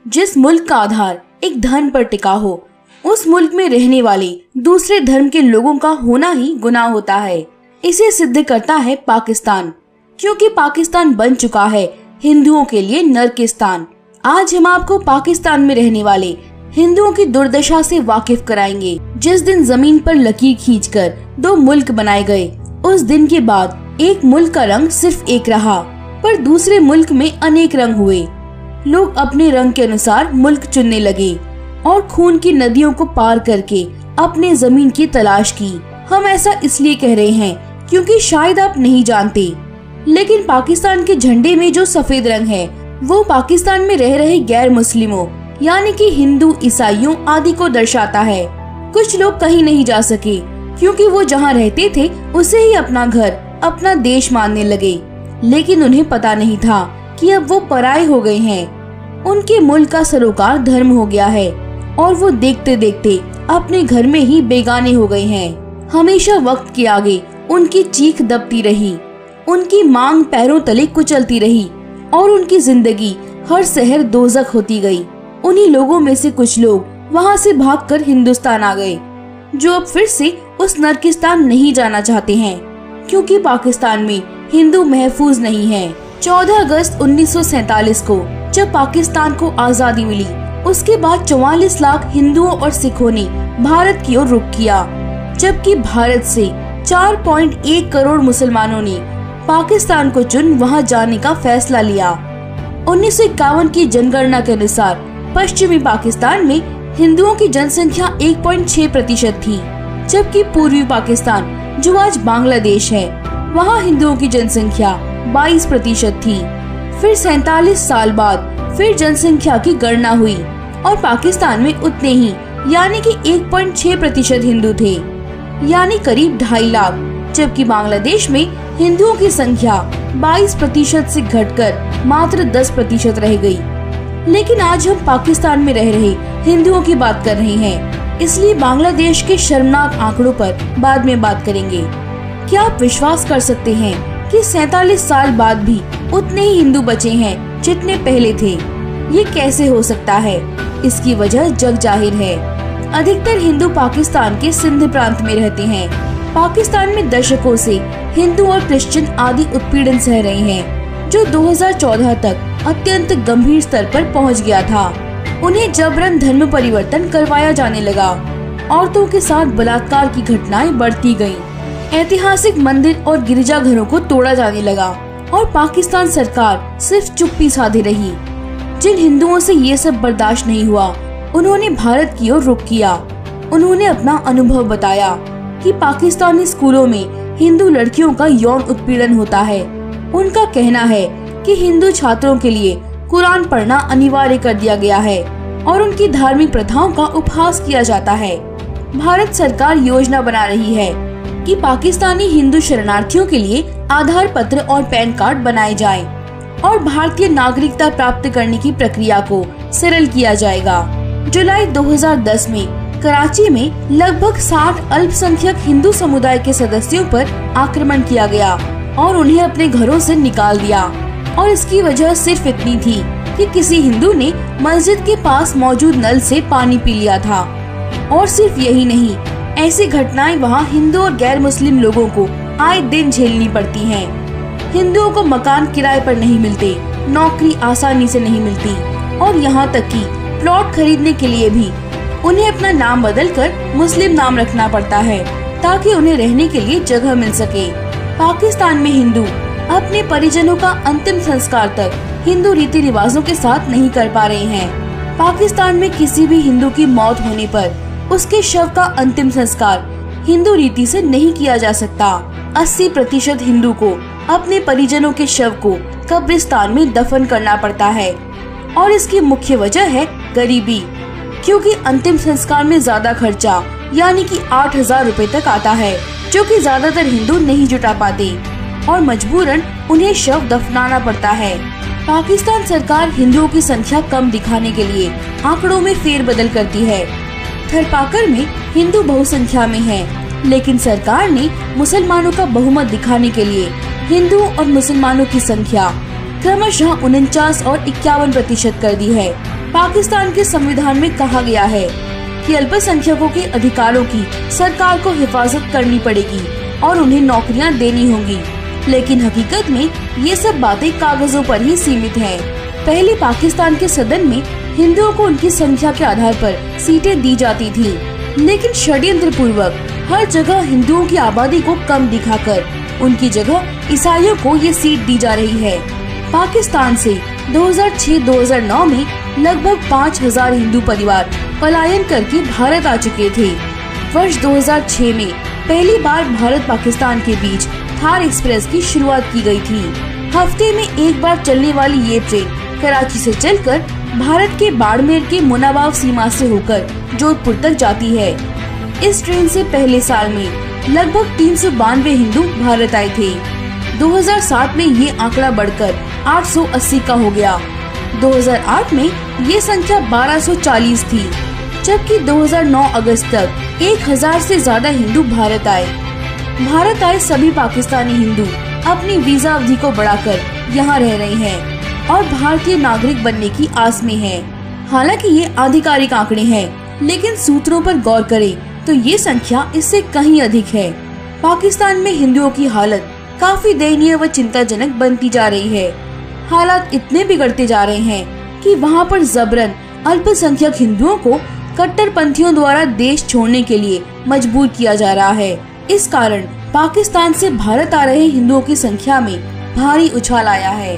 जिस मुल्क का आधार एक धर्म पर टिका हो, उस मुल्क में रहने वाले दूसरे धर्म के लोगों का होना ही गुनाह होता है। इसे सिद्ध करता है पाकिस्तान, क्योंकि पाकिस्तान बन चुका है हिंदुओं के लिए नरकिस्तान। आज हम आपको पाकिस्तान में रहने वाले हिंदुओं की दुर्दशा से वाकिफ कराएंगे। जिस दिन जमीन पर लकीर खींचकर दो मुल्क बनाए गए, उस दिन के बाद एक मुल्क का रंग सिर्फ एक रहा, पर दूसरे मुल्क में अनेक रंग हुए। लोग अपने रंग के अनुसार मुल्क चुनने लगे और खून की नदियों को पार करके अपने जमीन की तलाश की। हम ऐसा इसलिए कह रहे हैं क्योंकि शायद आप नहीं जानते, लेकिन पाकिस्तान के झंडे में जो सफेद रंग है वो पाकिस्तान में रह रहे गैर मुस्लिमों यानी कि हिंदू, ईसाइयों आदि को दर्शाता है। कुछ लोग कहीं नहीं जा सके क्योंकि वो जहाँ रहते थे उसे ही अपना घर, अपना देश मानने लगे, लेकिन उन्हें पता नहीं था कि अब वो पराये हो गए हैं। उनके मुल्क का सरोकार धर्म हो गया है और वो देखते देखते अपने घर में ही बेगाने हो गए हैं। हमेशा वक्त के आगे उनकी चीख दबती रही, उनकी मांग पैरों तले कुचलती रही और उनकी जिंदगी हर शहर दोजख होती गई। उन्हीं लोगों में से कुछ लोग वहाँ से भागकर हिंदुस्तान आ गए, जो अब फिर से उस नरकिस्तान नहीं जाना चाहते हैं, क्योंकि पाकिस्तान में हिंदू महफूज नहीं है। 14 अगस्त 1947 को जब पाकिस्तान को आजादी मिली, उसके बाद 44 लाख हिंदुओं और सिखों ने भारत की ओर रुख किया, जबकि भारत से 4.1 करोड़ मुसलमानों ने पाकिस्तान को चुन वहां जाने का फैसला लिया। 1951 की जनगणना के अनुसार पश्चिमी पाकिस्तान में हिंदुओं की जनसंख्या 1.6% थी, जबकि पूर्वी पाकिस्तान, जो आज बांग्लादेश है, वहां हिंदुओं की जनसंख्या 22% थी। फिर 47 साल बाद फिर जनसंख्या की गणना हुई और पाकिस्तान में उतने ही यानी कि 1.6% हिंदू थे, यानी करीब 2.5 लाख, जबकि बांग्लादेश में हिंदुओं की संख्या 22% से घटकर मात्र 10% रह गई। लेकिन आज हम पाकिस्तान में रह रहे हिंदुओं की बात कर रहे हैं, इसलिए बांग्लादेश के शर्मनाक आंकड़ों पर बाद में बात करेंगे। क्या आप विश्वास कर सकते हैं कि 47 साल बाद भी उतने ही हिंदू बचे हैं जितने पहले थे? ये कैसे हो सकता है? इसकी वजह जग जाहिर है। अधिकतर हिंदू पाकिस्तान के सिंध प्रांत में रहते हैं। पाकिस्तान में दशकों से हिंदू और क्रिश्चियन आदि उत्पीड़न सह रहे हैं, जो 2014 तक अत्यंत गंभीर स्तर पर पहुंच गया था। उन्हें जबरन धर्म परिवर्तन करवाया जाने लगा। औरतों के साथ बलात्कार की घटनाएं बढ़ती गईं। ऐतिहासिक मंदिर और गिरजाघरों को तोड़ा जाने लगा और पाकिस्तान सरकार सिर्फ चुप्पी साधे रही। जिन हिंदुओं से ये सब बर्दाश्त नहीं हुआ, उन्होंने भारत की ओर रुख किया। उन्होंने अपना अनुभव बताया कि पाकिस्तानी स्कूलों में हिंदू लड़कियों का यौन उत्पीड़न होता है। उनका कहना है कि हिंदू छात्रों के लिए कुरान पढ़ना अनिवार्य कर दिया गया है और उनकी धार्मिक प्रथाओं का उपहास किया जाता है। भारत सरकार योजना बना रही है कि पाकिस्तानी हिंदू शरणार्थियों के लिए आधार पत्र और पैन कार्ड बनाए जाएं और भारतीय नागरिकता प्राप्त करने की प्रक्रिया को सरल किया जाएगा। जुलाई 2010 में कराची में लगभग 60 अल्पसंख्यक हिंदू समुदाय के सदस्यों पर आक्रमण किया गया और उन्हें अपने घरों से निकाल दिया, और इसकी वजह सिर्फ इतनी थी कि किसी हिंदू ने मस्जिद के पास मौजूद नल से पानी पी लिया था। और सिर्फ यही नहीं, ऐसी घटनाएं वहां हिंदू और गैर मुस्लिम लोगों को आए दिन झेलनी पड़ती हैं। हिंदुओं को मकान किराए पर नहीं मिलते, नौकरी आसानी से नहीं मिलती और यहाँ तक कि प्लॉट खरीदने के लिए भी उन्हें अपना नाम बदलकर मुस्लिम नाम रखना पड़ता है ताकि उन्हें रहने के लिए जगह मिल सके। पाकिस्तान में हिंदू अपने परिजनों का अंतिम संस्कार तक हिंदू रीति रिवाजों के साथ नहीं कर पा रहे हैं। पाकिस्तान में किसी भी हिंदू की मौत होने पर उसके शव का अंतिम संस्कार हिंदू रीति से नहीं किया जा सकता। 80% हिंदू को अपने परिजनों के शव को कब्रिस्तान में दफन करना पड़ता है और इसकी मुख्य वजह है गरीबी, क्योंकि अंतिम संस्कार में ज्यादा खर्चा यानी कि 8,000 रुपए तक आता है, जो कि ज्यादातर हिंदू नहीं जुटा पाते और मजबूरन उन्हें शव दफनाना पड़ता है। पाकिस्तान सरकार हिंदुओं की संख्या कम दिखाने के लिए आंकड़ों में फेरबदल करती है। थरपाकर में हिंदू बहुसंख्या में है, लेकिन सरकार ने मुसलमानों का बहुमत दिखाने के लिए हिंदू और मुसलमानों की संख्या क्रमशः 49 और 51% कर दी है। पाकिस्तान के संविधान में कहा गया है कि अल्पसंख्यकों के अधिकारों की सरकार को हिफाजत करनी पड़ेगी और उन्हें नौकरियां देनी होंगी, लेकिन हकीकत में ये सब बातें कागजों पर ही सीमित हैं। पहले पाकिस्तान के सदन में हिंदुओं को उनकी संख्या के आधार पर सीटें दी जाती थी, लेकिन षड्यंत्र पूर्वक हर जगह हिंदुओं की आबादी को कम दिखाकर उनकी जगह ईसाइयों को ये सीट दी जा रही है। पाकिस्तान से 2006-2009 में लगभग 5000 हिंदू परिवार पलायन करके भारत आ चुके थे। वर्ष 2006 में पहली बार भारत पाकिस्तान के बीच थार एक्सप्रेस की शुरुआत की गई थी। हफ्ते में एक बार चलने वाली ये ट्रेन कराची से चलकर भारत के बाड़मेर के मुनाबाव सीमा से होकर जोधपुर तक जाती है। इस ट्रेन से पहले साल में लगभग 392 हिंदू भारत आए थे। 2007 में ये आंकड़ा बढ़कर 880 का हो गया। 2008 में ये संख्या 1240 थी, जबकि 2009 अगस्त तक 1000 से ज्यादा हिंदू भारत आए। भारत आए सभी पाकिस्तानी हिंदू अपनी वीजा अवधि को बढ़ाकर यहाँ रह रहे हैं और भारतीय नागरिक बनने की आस में हैं। हालांकि ये आधिकारिक आंकड़े हैं, लेकिन सूत्रों पर गौर करें तो ये संख्या इससे कहीं अधिक है। पाकिस्तान में हिंदुओं की हालत काफी दयनीय व चिंताजनक बनती जा रही है। हालात इतने बिगड़ते जा रहे हैं कि वहाँ पर जबरन अल्पसंख्यक हिंदुओं को कट्टरपंथियों द्वारा देश छोड़ने के लिए मजबूर किया जा रहा है। इस कारण पाकिस्तान से भारत आ रहे हिंदुओं की संख्या में भारी उछाल आया है।